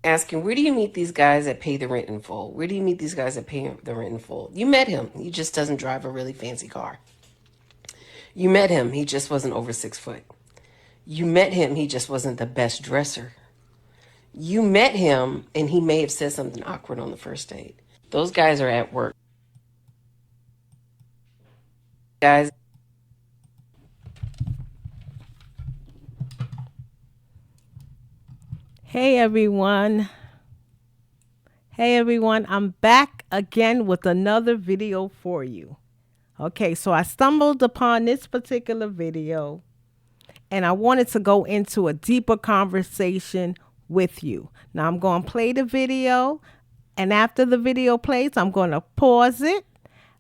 asking, where do you meet these guys that pay the rent in full? Where do you meet these guys that pay the rent in full? You met him. He just doesn't drive a really fancy car. You met him. He just wasn't over 6 foot. You met him. He just wasn't the best dresser. You met him and he may have said something awkward on the first date. Those guys are at work. Guys, Hey everyone. Hey everyone. I'm back again with another video for you. Okay, so I stumbled upon this particular video and I wanted to go into a deeper conversation with you. Now I'm going to play the video, and after the video plays, I'm going to pause it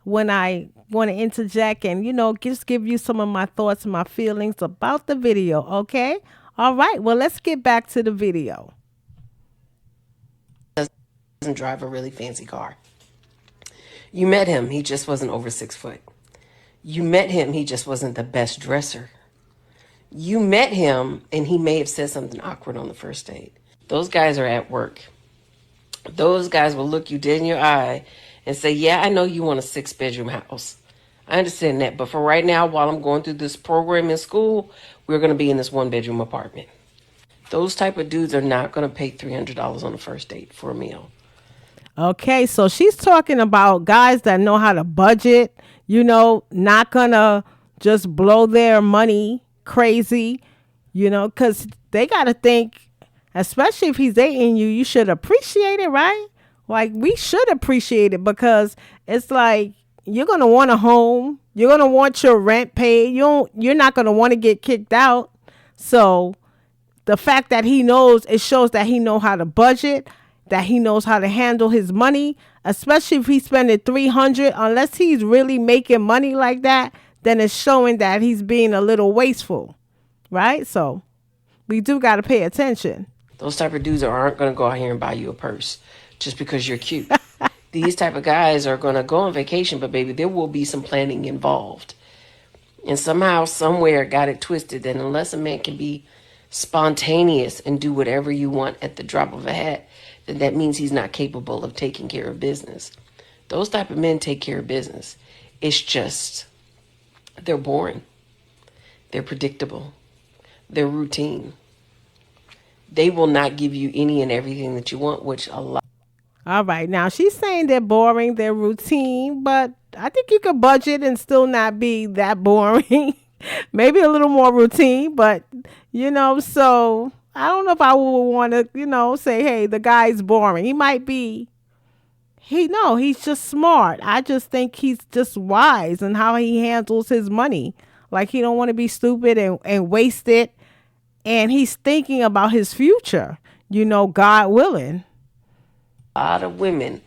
when I want to interject and, just give you some of my thoughts and my feelings about the video. Okay. All right. Well, let's get back to the video. doesn't drive a really fancy car. You met him. He just wasn't over 6 foot. You met him. He just wasn't the best dresser. You met him and he may have said something awkward on the first date. Those guys are at work. Those guys will look you dead in your eye and say, yeah, I know you want a 6-bedroom house. I understand that. But for right now, while I'm going through this program in school, we're going to be in this 1-bedroom apartment. Those type of dudes are not going to pay $300 on the first date for a meal. Okay, so she's talking about guys that know how to budget, not gonna just blow their money crazy, because they got to think, especially if he's dating you, you should appreciate it, right? Like, we should appreciate it because it's like you're gonna want a home, you're gonna want your rent paid, you're not gonna want to get kicked out. So the fact that he knows, it shows that he know how to budget, that he knows how to handle his money, especially if he's spending 300. Unless he's really making money like that, then it's showing that he's being a little wasteful, right? So we do got to pay attention. Those type of dudes aren't going to go out here and buy you a purse just because you're cute. These type of guys are going to go on vacation, but baby, there will be some planning involved. And somehow, somewhere, got it twisted that unless a man can be spontaneous and do whatever you want at the drop of a hat, then that means he's not capable of taking care of business. Those type of men take care of business. It's just, they're boring. They're predictable. They're routine. They will not give you any and everything that you want, which a lot. All right. Now she's saying they're boring, they're routine, but I think you could budget and still not be that boring. Maybe a little more routine, but so I don't know if I would want to, say, hey, the guy's boring. He might be. He's just smart. I just think he's just wise in how he handles his money. Like, he don't want to be stupid and waste it. And he's thinking about his future, God willing. A lot of women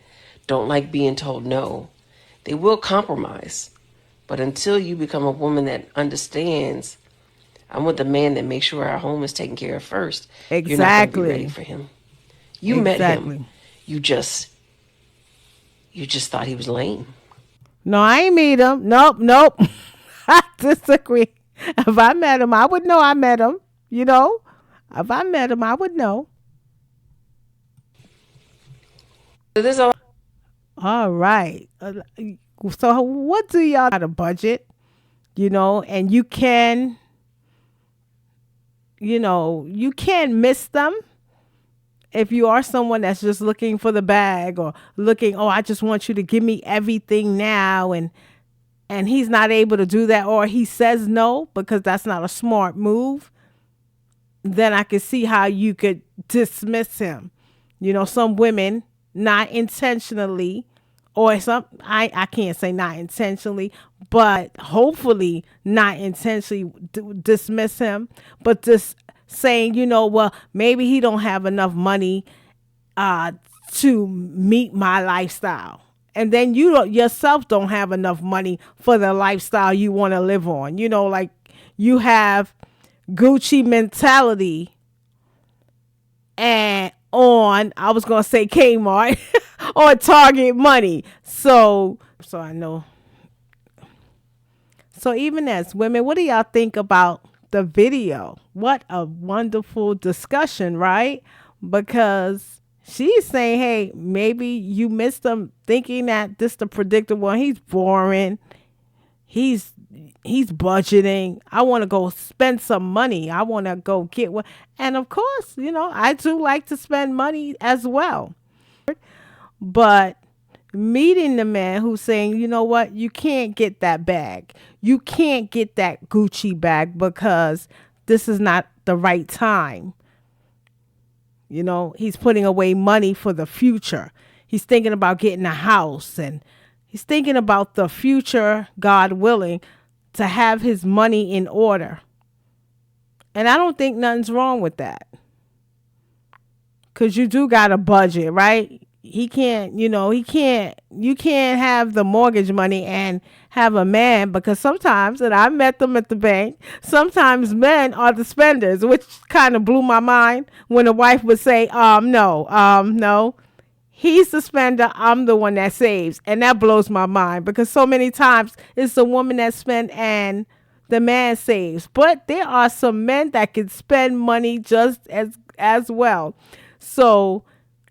don't like being told no. They will compromise. But until you become a woman that understands, I'm with the man that makes sure our home is taken care of first. Exactly. You're not going to be ready for him. You met him. You just thought he was lame. No, I ain't meet him. Nope. I disagree. If I met him, I would know I met him. If I met him, I would know. So there's a All right. So what do y'all got a budget? And you can miss them if you are someone that's just looking for the bag or looking, oh, I just want you to give me everything now, and he's not able to do that, or he says no because that's not a smart move. Then I could see how you could dismiss him. Some women not intentionally, or I can't say not intentionally, but hopefully not intentionally dismiss him, but just saying, well, maybe he don't have enough money to meet my lifestyle. And then yourself don't have enough money for the lifestyle you want to live on. Like, you have Gucci mentality and I was going to say Kmart or Target money. So I know. So even as women, what do y'all think about the video? What a wonderful discussion, right? Because She's saying, hey, maybe you missed him thinking that this the predictable. He's boring. He's he's budgeting. I want to go spend some money. I want to go get what. And of course, I do like to spend money as well. But meeting the man who's saying, you know what, you can't get that bag. You can't get that Gucci bag because this is not the right time. He's putting away money for the future. He's thinking about getting a house and he's thinking about the future, God willing, to have his money in order. And I don't think nothing's wrong with that. Cause you do got a budget, right? He can't, you can't have the mortgage money and have a man because sometimes, and I met them at the bank, sometimes men are the spenders, which kind of blew my mind when a wife would say, no, he's the spender, I'm the one that saves. And that blows my mind because so many times it's the woman that spends and the man saves. But there are some men that can spend money just as well. So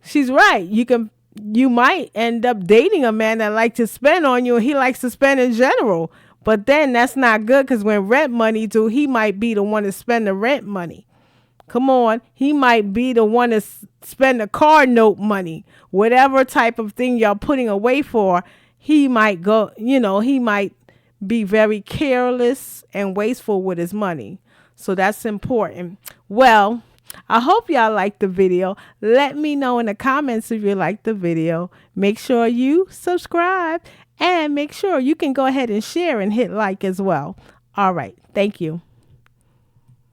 she's right. You might end up dating a man that likes to spend on you and he likes to spend in general. But then that's not good because when rent money due, he might be the one to spend the rent money. Come on. He might be the one to spend the car note money. Whatever type of thing y'all putting away for, he might go, he might be very careless and wasteful with his money. So that's important. Well, I hope y'all liked the video. Let me know in the comments if you liked the video. Make sure you subscribe and make sure you can go ahead and share and hit like as well. All right. Thank you.